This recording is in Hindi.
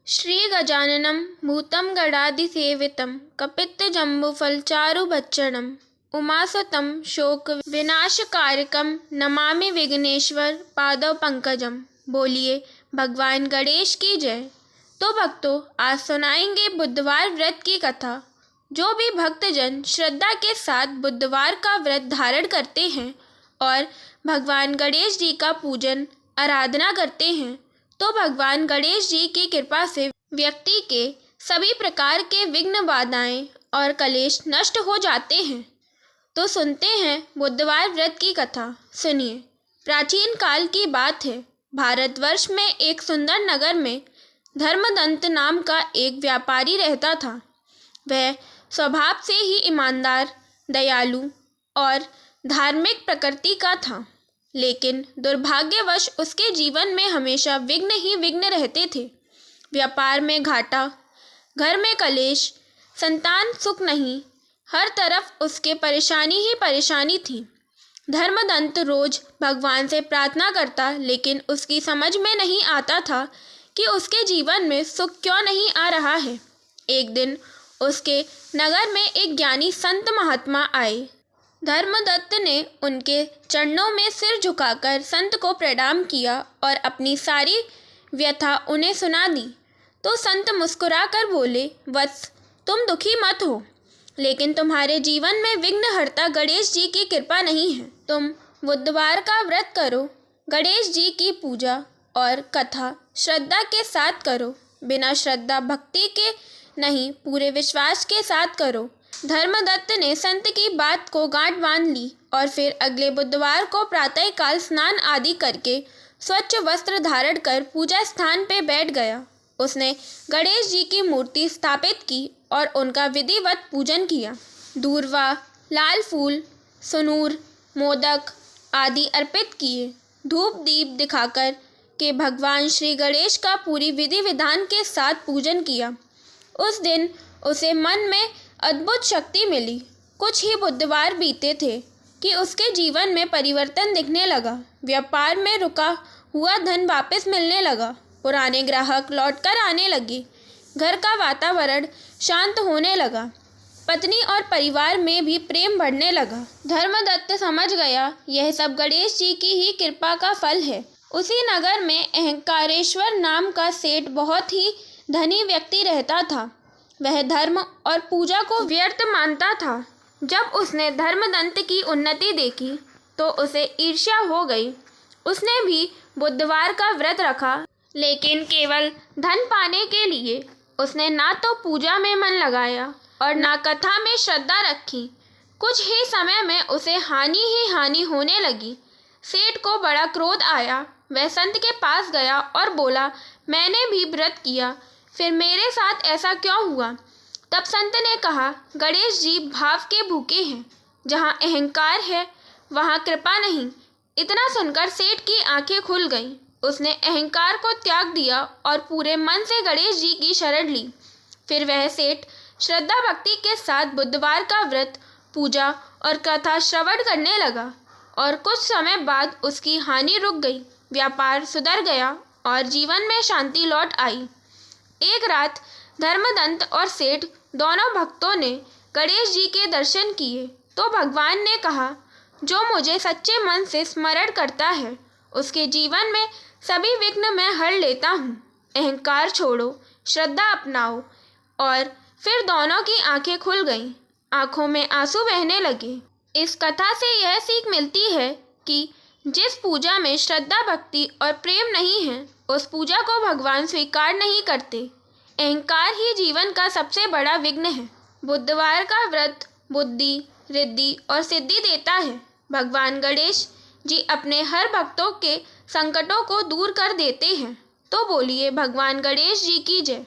श्री गजाननं भूतं गणाधिसेवितं कपित्थजम्बूफलचारुभक्षणं उमासुतं शोकविनाशकारकं नमामि विघ्नेश्वर पादौ पंकजम। बोलिए भगवान गणेश की जय। तो भक्तों, आज सुनाएंगे बुधवार व्रत की कथा। जो भी भक्तजन श्रद्धा के साथ बुधवार का व्रत धारण करते हैं और भगवान गणेश जी का पूजन आराधना करते हैं, तो भगवान गणेश जी की कृपा से व्यक्ति के सभी प्रकार के विघ्न बाधाएं और कलेश नष्ट हो जाते हैं। तो सुनते हैं बुधवार व्रत की कथा। सुनिए। प्राचीन काल की बात है। भारतवर्ष में एक सुंदर नगर में धर्मदंत नाम का एक व्यापारी रहता था। वह स्वभाव से ही ईमानदार, दयालु और धार्मिक प्रकृति का था, लेकिन दुर्भाग्यवश उसके जीवन में हमेशा विघ्न ही विघ्न रहते थे। व्यापार में घाटा, घर में कलेश, संतान सुख नहीं, हर तरफ उसके परेशानी ही परेशानी थी। धर्मदंत रोज भगवान से प्रार्थना करता, लेकिन उसकी समझ में नहीं आता था कि उसके जीवन में सुख क्यों नहीं आ रहा है। एक दिन उसके नगर में एक ज्ञानी संत महात्मा आए। धर्मदत्त ने उनके चरणों में सिर झुकाकर संत को प्रणाम किया और अपनी सारी व्यथा उन्हें सुना दी। तो संत मुस्कुराकर बोले, वत्स, तुम दुखी मत हो, लेकिन तुम्हारे जीवन में विघ्नहर्ता गणेश जी की कृपा नहीं है। तुम बुधवार का व्रत करो, गणेश जी की पूजा और कथा श्रद्धा के साथ करो। बिना श्रद्धा भक्ति के नहीं, पूरे विश्वास के साथ करो। धर्मदत्त ने संत की बात को गांठ बांध ली और फिर अगले बुधवार को प्रातःकाल स्नान आदि करके स्वच्छ वस्त्र धारण कर पूजा स्थान पे बैठ गया। उसने गणेश जी की मूर्ति स्थापित की और उनका विधिवत पूजन किया। दूर्वा, लाल फूल, सुनूर, मोदक आदि अर्पित किए। धूप दीप दिखाकर के भगवान श्री गणेश का पूरी विधि विधान के साथ पूजन किया। उस दिन उसे मन में अद्भुत शक्ति मिली। कुछ ही बुधवार बीते थे कि उसके जीवन में परिवर्तन दिखने लगा। व्यापार में रुका हुआ धन वापस मिलने लगा। पुराने ग्राहक लौटकर आने लगे। घर का वातावरण शांत होने लगा। पत्नी और परिवार में भी प्रेम बढ़ने लगा। धर्मदत्त समझ गया, यह सब गणेश जी की ही कृपा का फल है। उसी नगर में अहंकारेश्वर नाम का सेठ बहुत ही धनी व्यक्ति रहता था। वह धर्म और पूजा को व्यर्थ मानता था। जब उसने धर्मदंत की उन्नति देखी तो उसे ईर्ष्या हो गई। उसने भी बुधवार का व्रत रखा, लेकिन केवल धन पाने के लिए। उसने ना तो पूजा में मन लगाया और ना कथा में श्रद्धा रखी। कुछ ही समय में उसे हानि ही हानि होने लगी। सेठ को बड़ा क्रोध आया। वह संत के पास गया और बोला, मैंने भी व्रत किया, फिर मेरे साथ ऐसा क्यों हुआ? तब संत ने कहा, गणेश जी भाव के भूखे हैं। जहाँ अहंकार है वहाँ कृपा नहीं। इतना सुनकर सेठ की आंखें खुल गईं। उसने अहंकार को त्याग दिया और पूरे मन से गणेश जी की शरण ली। फिर वह सेठ श्रद्धा भक्ति के साथ बुधवार का व्रत, पूजा और कथा श्रवण करने लगा और कुछ समय बाद उसकी हानि रुक गई। व्यापार सुधर गया और जीवन में शांति लौट आई। एक रात धर्मदंत और सेठ दोनों भक्तों ने गणेश जी के दर्शन किए तो भगवान ने कहा, जो मुझे सच्चे मन से स्मरण करता है उसके जीवन में सभी विघ्न मैं हर लेता हूँ। अहंकार छोड़ो, श्रद्धा अपनाओ। और फिर दोनों की आंखें खुल गईं, आंखों में आंसू बहने लगे। इस कथा से यह सीख मिलती है कि जिस पूजा में श्रद्धा भक्ति और प्रेम नहीं है, उस पूजा को भगवान स्वीकार नहीं करते। अहंकार ही जीवन का सबसे बड़ा विघ्न है। बुधवार का व्रत बुद्धि, रिद्धि और सिद्धि देता है। भगवान गणेश जी अपने हर भक्तों के संकटों को दूर कर देते हैं। तो बोलिए भगवान गणेश जी की जय।